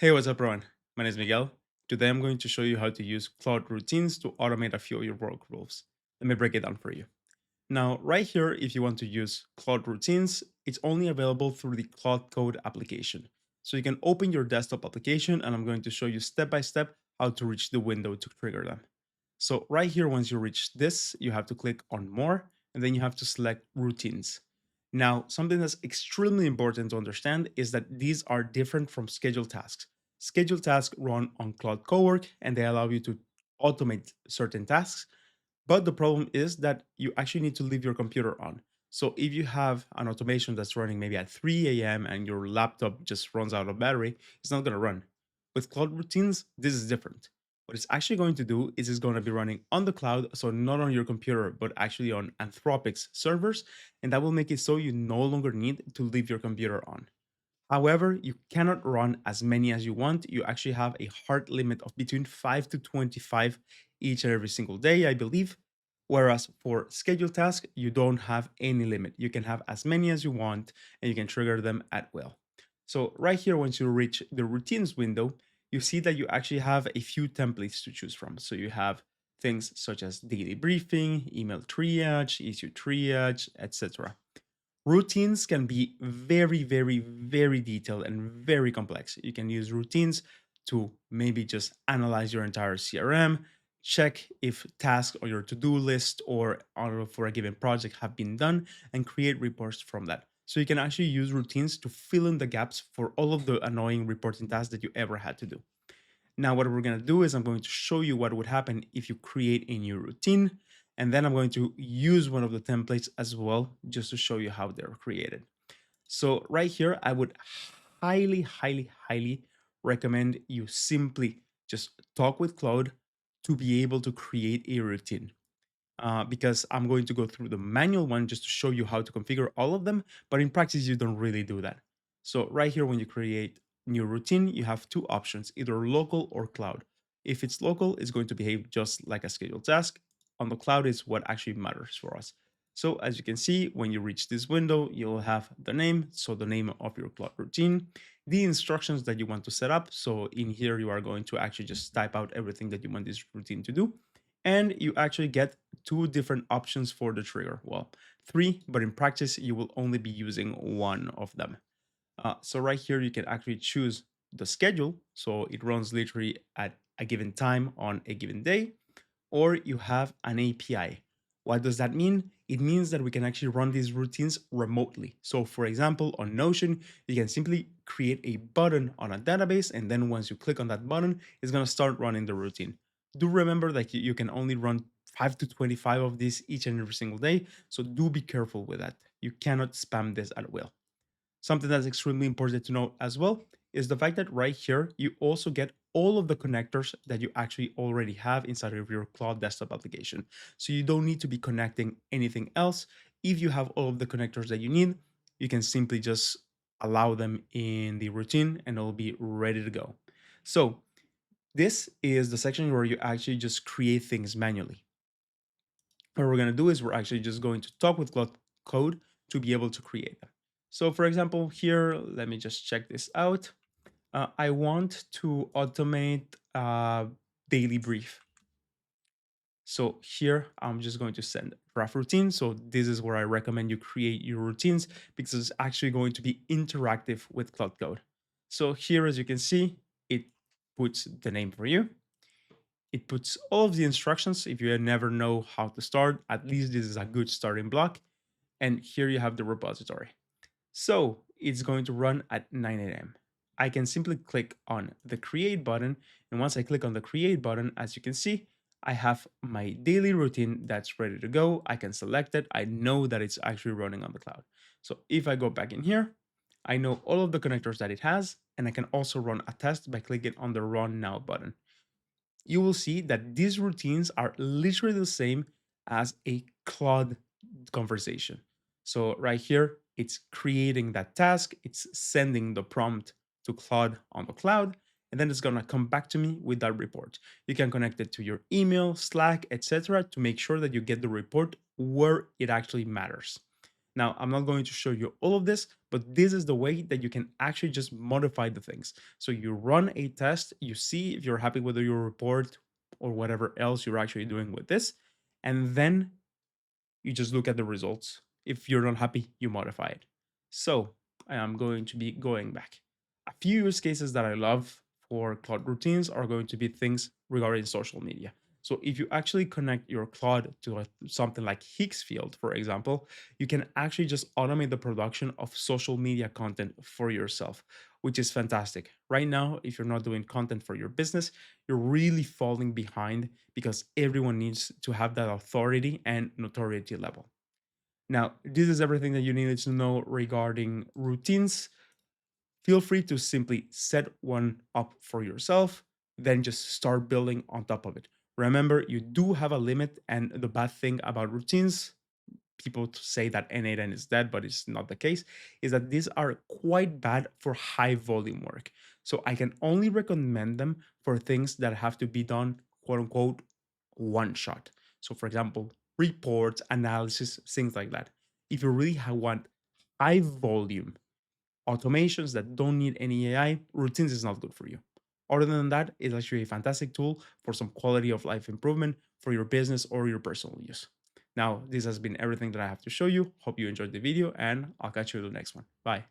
Hey, what's up, everyone? My name is Miguel. Today I'm going to show you how to use Claude Routines to automate a few of your workflows. Let me break it down for you. Now, right here, if you want to use Claude Routines, it's only available through the Claude Code application. So you can open your desktop application, and I'm going to show you step by step how to reach the window to trigger them. So right here, once you reach this, you have to click on More, and then you have to select Routines. Now, something that's extremely important to understand is that these are different from scheduled tasks. Scheduled tasks run on Cloud Cowork, and they allow you to automate certain tasks, but the problem is that you actually need to leave your computer on. So if you have an automation that's running maybe at 3 a.m. and your laptop just runs out of battery, it's not going to run. With Cloud Routines, this is different. What it's actually going to do is it's going to be running on the cloud, so not on your computer, but actually on Anthropic's servers, and that will make it so you no longer need to leave your computer on. However, you cannot run as many as you want. You actually have a hard limit of between 5 to 25 each and every single day, I believe. Whereas for scheduled tasks, you don't have any limit. You can have as many as you want and you can trigger them at will. So, right here, once you reach the routines window, you see that you actually have a few templates to choose from. So, you have things such as daily briefing, email triage, issue triage, etc. Routines can be very, very, very detailed and very complex. You can use routines to maybe just analyze your entire CRM, check if tasks on your to-do list or for a given project have been done, and create reports from that. So you can actually use routines to fill in the gaps for all of the annoying reporting tasks that you ever had to do. Now, what we're going to do is I'm going to show you what would happen if you create a new routine. And then I'm going to use one of the templates as well, just to show you how they're created. So right here, I would highly, highly, highly recommend you simply just talk with Claude to be able to create a routine. Because I'm going to go through the manual one just to show you how to configure all of them. But in practice, you don't really do that. So right here, when you create new routine, you have two options, either local or cloud. If it's local, it's going to behave just like a scheduled task. On the cloud is what actually matters for us. So as you can see, when you reach this window, you'll have the name, so the name of your cloud routine, the instructions that you want to set up. So in here, you are going to actually just type out everything that you want this routine to do, and you actually get two different options for the trigger. Well, three, but in practice, you will only be using one of them. So right here, you can actually choose the schedule. So it runs literally at a given time on a given day, or you have an API. What does that mean? It means that we can actually run these routines remotely. So for example, on Notion, you can simply create a button on a database, and then once you click on that button, it's going to start running the routine. Do remember that you can only run 5 to 25 of these each and every single day. So do be careful with that. You cannot spam this at will. Something that's extremely important to note as well is the fact that right here, you also get all of the connectors that you actually already have inside of your Cloud desktop application. So you don't need to be connecting anything else. If you have all of the connectors that you need, you can simply just allow them in the routine and it'll be ready to go. So this is the section where you actually just create things manually. What we're going to do is we're actually just going to talk with Claude Code to be able to create them. So for example, here, let me just check this out. I want to automate a daily brief. So here, I'm just going to send draft routine. So this is where I recommend you create your routines because it's actually going to be interactive with Cloud Code. So here, as you can see, it puts the name for you. It puts all of the instructions. If you never know how to start, at least this is a good starting block. And here you have the repository. So it's going to run at 9 a.m. I can simply click on the create button. And once I click on the create button, as you can see, I have my daily routine that's ready to go. I can select it. I know that it's actually running on the cloud. So if I go back in here, I know all of the connectors that it has, and I can also run a test by clicking on the run now button. You will see that these routines are literally the same as a Claude conversation. So right here, it's creating that task, it's sending the prompt to Claude on the cloud, and then it's gonna come back to me with that report. You can connect it to your email, Slack, etc., to make sure that you get the report where it actually matters. Now, I'm not going to show you all of this, but this is the way that you can actually just modify the things. So you run a test, you see if you're happy with your report or whatever else you're actually doing with this, and then you just look at the results. If you're not happy, you modify it. So I am going to be going back. A few use cases that I love for Claude routines are going to be things regarding social media. So if you actually connect your Claude to something like Higgsfield, for example, you can actually just automate the production of social media content for yourself, which is fantastic. Right now, if you're not doing content for your business, you're really falling behind because everyone needs to have that authority and notoriety level. Now, this is everything that you needed to know regarding routines. Feel free to simply set one up for yourself, then just start building on top of it. Remember, you do have a limit, and the bad thing about routines, people say that N8N is dead, but it's not the case, is that these are quite bad for high volume work. So I can only recommend them for things that have to be done, quote unquote, one shot. So, for example, reports, analysis, things like that. If you really want high volume automations that don't need any AI, routines is not good for you. Other than that, it's actually a fantastic tool for some quality of life improvement for your business or your personal use. Now, this has been everything that I have to show you. Hope you enjoyed the video, and I'll catch you in the next one. Bye.